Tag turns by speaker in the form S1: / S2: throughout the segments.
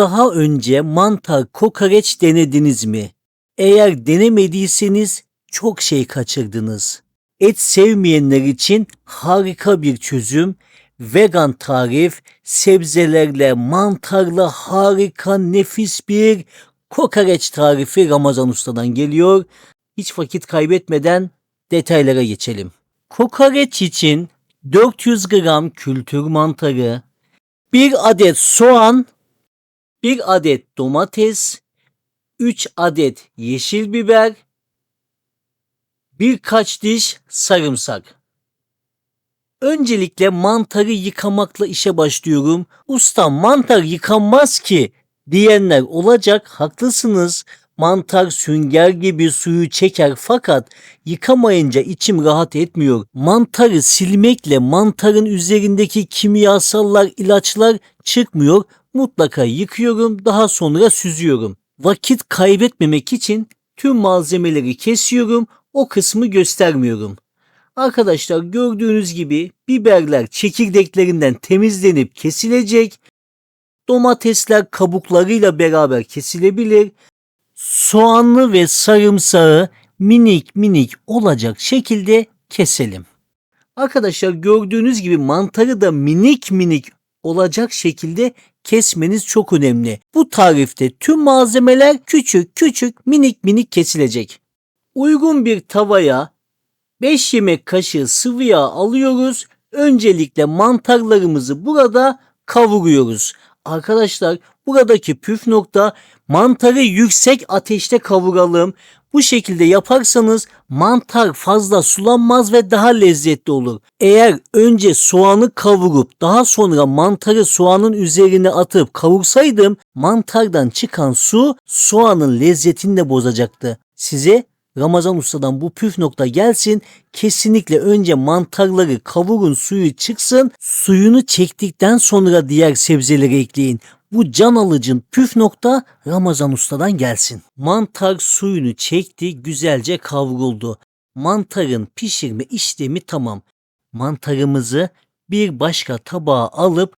S1: Daha önce mantar kokoreç denediniz mi? Eğer denemediyseniz çok şey kaçırdınız. Et sevmeyenler için harika bir çözüm. Vegan tarif, sebzelerle, mantarla harika, nefis bir kokoreç tarifi Ramazan Usta'dan geliyor. Hiç vakit kaybetmeden detaylara geçelim. Kokoreç için 400 gram kültür mantarı, 1 adet soğan, 1 adet domates, 3 adet yeşil biber, birkaç diş sarımsak. Öncelikle mantarı yıkamakla işe başlıyorum. Ustam mantar yıkanmaz ki diyenler olacak. Haklısınız. Mantar sünger gibi suyu çeker fakat yıkamayınca içim rahat etmiyor. Mantarı silmekle mantarın üzerindeki kimyasallar, ilaçlar çıkmıyor. Mutlaka yıkıyorum, daha sonra süzüyorum. Vakit kaybetmemek için tüm malzemeleri kesiyorum. O kısmı göstermiyorum. Arkadaşlar gördüğünüz gibi biberler çekirdeklerinden temizlenip kesilecek. Domatesler kabuklarıyla beraber kesilebilir. Soğanlı ve sarımsağı minik minik olacak şekilde keselim. Arkadaşlar gördüğünüz gibi mantarı da minik minik olacak şekilde kesmeniz çok önemli. Bu tarifte tüm malzemeler küçük küçük minik minik kesilecek. Uygun bir tavaya 5 yemek kaşığı sıvı yağ alıyoruz. Öncelikle mantarlarımızı burada kavuruyoruz. Arkadaşlar buradaki püf nokta mantarı yüksek ateşte kavuralım. Bu şekilde yaparsanız mantar fazla sulanmaz ve daha lezzetli olur. Eğer önce soğanı kavurup daha sonra mantarı soğanın üzerine atıp kavursaydım mantardan çıkan su soğanın lezzetini de bozacaktı. Size Ramazan Usta'dan bu püf nokta gelsin. Kesinlikle önce mantarları kavurun, suyu çıksın. Suyunu çektikten sonra diğer sebzeleri ekleyin. Bu can alıcı püf nokta Ramazan Usta'dan gelsin. Mantar suyunu çekti, güzelce kavruldu. Mantarın pişirme işlemi tamam. Mantarımızı bir başka tabağa alıp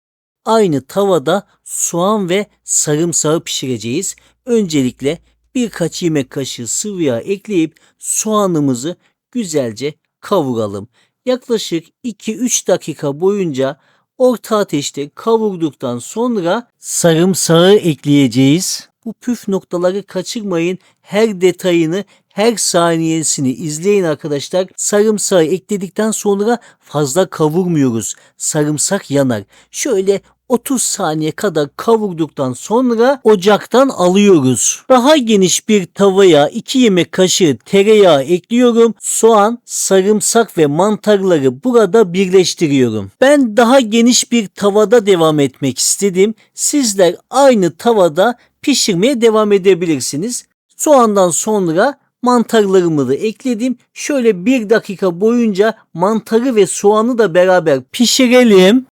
S1: aynı tavada soğan ve sarımsağı pişireceğiz. Öncelikle birkaç yemek kaşığı sıvı yağ ekleyip soğanımızı güzelce kavuralım. Yaklaşık 2-3 dakika boyunca orta ateşte kavurduktan sonra sarımsağı ekleyeceğiz. Bu püf noktaları kaçırmayın. Her detayını, her saniyesini izleyin arkadaşlar. Sarımsağı ekledikten sonra fazla kavurmuyoruz. Sarımsak yanar. Şöyle 30 saniye kadar kavurduktan sonra ocaktan alıyoruz. Daha geniş bir tavaya 2 yemek kaşığı tereyağı ekliyorum. Soğan, sarımsak ve mantarları burada birleştiriyorum. Ben daha geniş bir tavada devam etmek istedim. Sizler aynı tavada pişirmeye devam edebilirsiniz. Soğandan sonra mantarlarımı da ekledim. Şöyle 1 dakika boyunca mantarı ve soğanı da beraber pişirelim.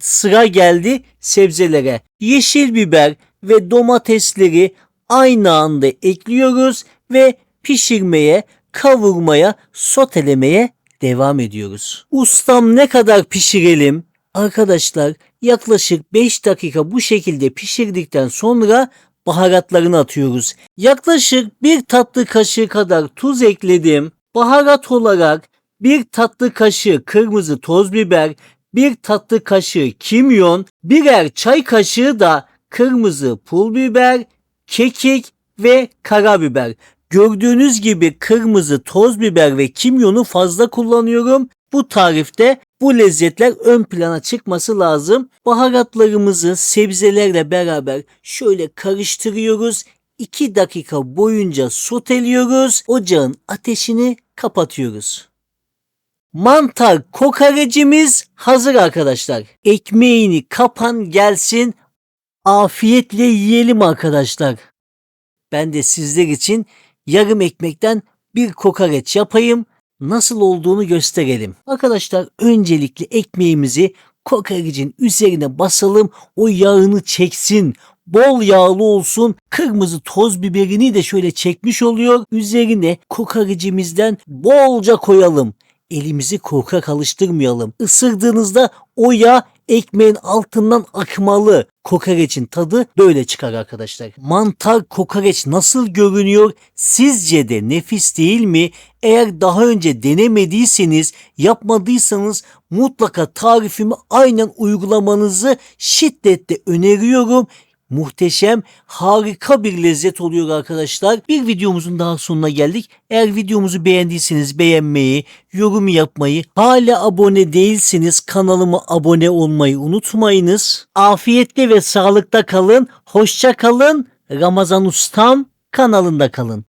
S1: Sıra geldi sebzelere. Yeşil biber ve domatesleri aynı anda ekliyoruz ve pişirmeye, kavurmaya, sotelemeye devam ediyoruz. Ustam ne kadar pişirelim? Arkadaşlar yaklaşık 5 dakika bu şekilde pişirdikten sonra baharatlarını atıyoruz. Yaklaşık 1 tatlı kaşığı kadar tuz ekledim. Baharat olarak 1 tatlı kaşığı kırmızı toz biber, 1 tatlı kaşığı kimyon, 1'er çay kaşığı da kırmızı pul biber, kekik ve karabiber. Gördüğünüz gibi kırmızı toz biber ve kimyonu fazla kullanıyorum. Bu tarifte bu lezzetler ön plana çıkması lazım. Baharatlarımızı sebzelerle beraber şöyle karıştırıyoruz. 2 dakika boyunca soteliyoruz. Ocağın ateşini kapatıyoruz. Mantar kokorecimiz hazır arkadaşlar. Ekmeğini kapan gelsin. Afiyetle yiyelim arkadaşlar. Ben de sizler için yarım ekmekten bir kokoreç yapayım. Nasıl olduğunu gösterelim. Arkadaşlar öncelikle ekmeğimizi kokorecin üzerine basalım. O yağını çeksin. Bol yağlı olsun. Kırmızı toz biberini de şöyle çekmiş oluyor. Üzerine kokorecimizden bolca koyalım. Elimizi korkak alıştırmayalım. Isırdığınızda o yağ ekmeğin altından akmalı. Kokoreçin tadı böyle çıkar arkadaşlar. Mantar kokoreç nasıl görünüyor? Sizce de nefis değil mi? Eğer daha önce denemediyseniz, yapmadıysanız mutlaka tarifimi aynen uygulamanızı şiddetle öneriyorum. Muhteşem, harika bir lezzet oluyor arkadaşlar. Bir videomuzun daha sonuna geldik. Eğer videomuzu beğendiyseniz beğenmeyi, yorum yapmayı, hala abone değilseniz kanalıma abone olmayı unutmayınız. Afiyetle ve sağlıkta kalın. Hoşça kalın. Ramazan Ustam kanalında kalın.